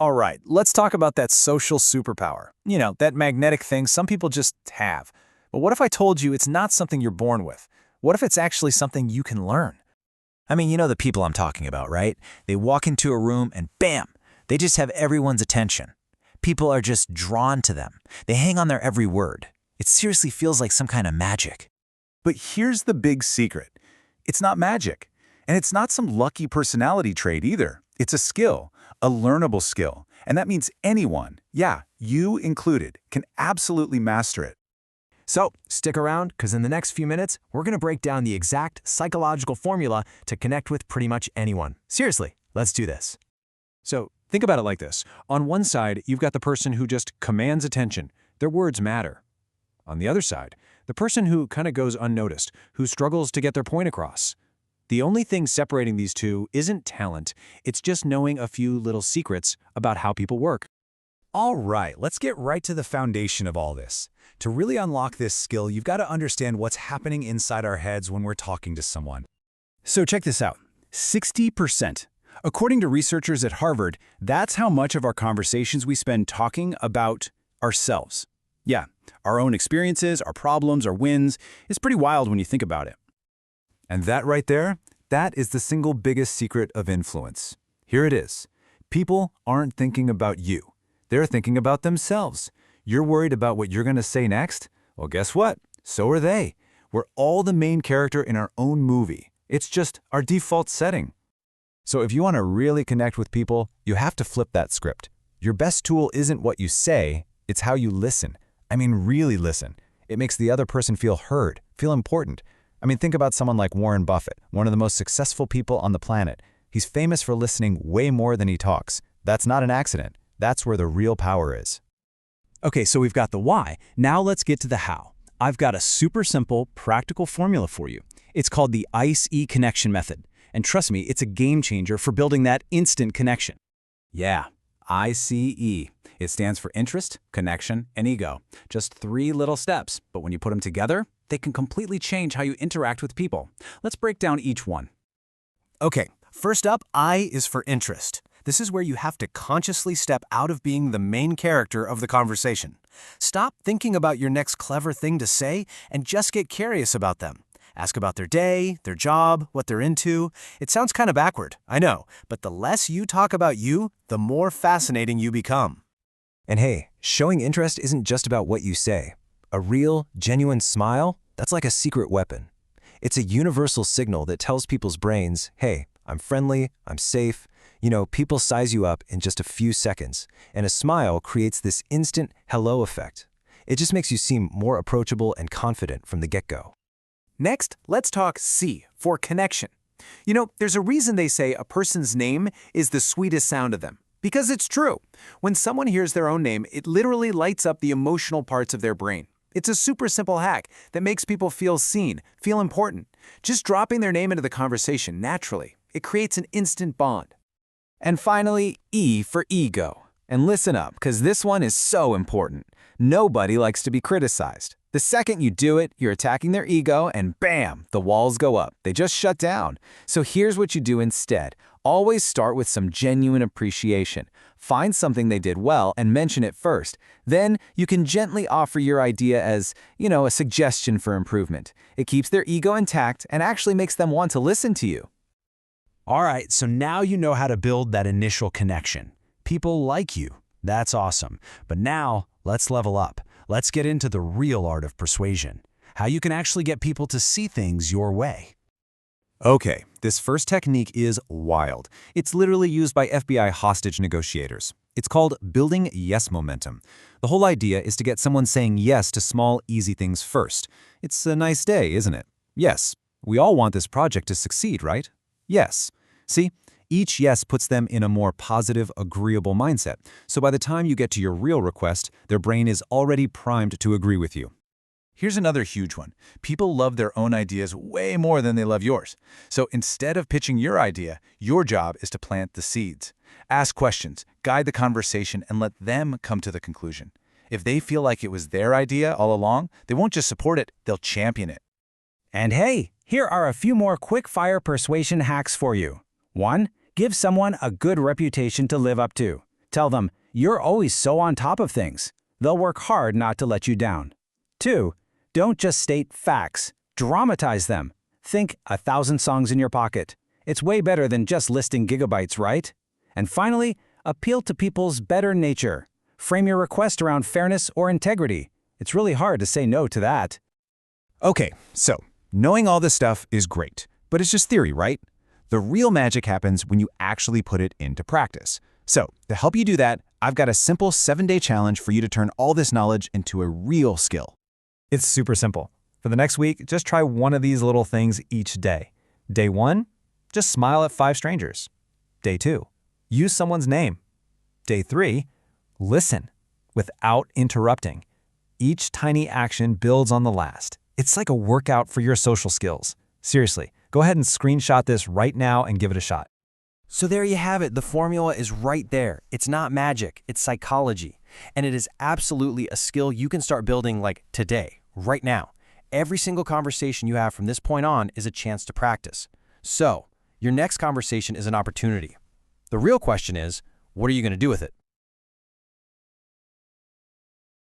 All right, let's talk about that social superpower. That magnetic thing some people just have. But what if I told you it's not something you're born with? What if it's actually something you can learn? I mean, you know the people I'm talking about, right? They walk into a room and bam, they just have everyone's attention. People are just drawn to them. They hang on their every word. It seriously feels like some kind of magic. But here's the big secret. It's not magic. And it's not some lucky personality trait either. It's a skill, a learnable skill. And that means anyone, yeah, you included, can absolutely master it. So stick around, because in the next few minutes, we're going to break down the exact psychological formula to connect with pretty much anyone. Seriously, let's do this. So think about it like this. On one side, you've got the person who just commands attention. Their words matter. On the other side, the person who kind of goes unnoticed, who struggles to get their point across. The only thing separating these two isn't talent, it's just knowing a few little secrets about how people work. All right, let's get right to the foundation of all this. To really unlock this skill, you've got to understand what's happening inside our heads when we're talking to someone. So check this out, 60%. According to researchers at Harvard, that's how much of our conversations we spend talking about ourselves. Yeah, our own experiences, our problems, our wins. It's pretty wild when you think about it. And that right there, that is the single biggest secret of influence. Here it is. People aren't thinking about you. They're thinking about themselves. You're worried about what you're going to say next? Well, guess what? So are they. We're all the main character in our own movie. It's just our default setting. So if you want to really connect with people, you have to flip that script. Your best tool isn't what you say, it's how you listen. I mean, really listen. It makes the other person feel heard, feel important. I mean, think about someone like Warren Buffett, one of the most successful people on the planet. He's famous for listening way more than he talks. That's not an accident. That's where the real power is. Okay, so we've got the why. Now let's get to the how. I've got a super simple, practical formula for you. It's called the ICE connection method. And trust me, it's a game changer for building that instant connection. Yeah, ICE. It stands for interest, connection, and ego. Just 3 little steps, but when you put them together, they can completely change how you interact with people. Let's break down each one. Okay, first up, I is for interest. This is where you have to consciously step out of being the main character of the conversation. Stop thinking about your next clever thing to say and just get curious about them. Ask about their day, their job, what they're into. It sounds kind of backward, I know, but the less you talk about you, the more fascinating you become. And hey, showing interest isn't just about what you say. A real, genuine smile, that's like a secret weapon. It's a universal signal that tells people's brains, hey, I'm friendly, I'm safe. People size you up in just a few seconds, and a smile creates this instant hello effect. It just makes you seem more approachable and confident from the get-go. Next, let's talk C, for connection. There's a reason they say a person's name is the sweetest sound of them. Because it's true. When someone hears their own name, it literally lights up the emotional parts of their brain. It's a super simple hack that makes people feel seen, feel important. Just dropping their name into the conversation naturally. It creates an instant bond. And finally, E for ego. And listen up, because this one is so important. Nobody likes to be criticized. The second you do it, you're attacking their ego, and bam, the walls go up. They just shut down. So here's what you do instead. Always start with some genuine appreciation. Find something they did well and mention it first. Then you can gently offer your idea as, a suggestion for improvement. It keeps their ego intact and actually makes them want to listen to you. All right, so now you know how to build that initial connection. People like you. That's awesome. But now, let's level up. Let's get into the real art of persuasion. How you can actually get people to see things your way. Okay, this first technique is wild. It's literally used by FBI hostage negotiators. It's called building yes momentum. The whole idea is to get someone saying yes to small, easy things first. It's a nice day, isn't it? Yes. We all want this project to succeed, right? Yes. See, each yes puts them in a more positive, agreeable mindset. So by the time you get to your real request, their brain is already primed to agree with you. Here's another huge one. People love their own ideas way more than they love yours. So instead of pitching your idea, your job is to plant the seeds. Ask questions, guide the conversation, and let them come to the conclusion. If they feel like it was their idea all along, they won't just support it, they'll champion it. And hey, here are a few more quick-fire persuasion hacks for you. 1. Give someone a good reputation to live up to. Tell them, you're always so on top of things. They'll work hard not to let you down. 2. Don't just state facts. Dramatize them. Think 1,000 songs in your pocket. It's way better than just listing gigabytes, right? And finally, appeal to people's better nature. Frame your request around fairness or integrity. It's really hard to say no to that. Okay, so knowing all this stuff is great, but it's just theory, right? The real magic happens when you actually put it into practice. So, to help you do that, I've got a simple 7-day challenge for you to turn all this knowledge into a real skill. It's super simple. For the next week, just try one of these little things each day. Day 1, just smile at 5 strangers. Day 2, use someone's name. Day 3, listen without interrupting. Each tiny action builds on the last. It's like a workout for your social skills. Seriously, go ahead and screenshot this right now and give it a shot. So there you have it. The formula is right there. It's not magic, it's psychology. And it is absolutely a skill you can start building like today, right now. Every single conversation you have from this point on is a chance to practice. So, your next conversation is an opportunity. The real question is, what are you going to do with it?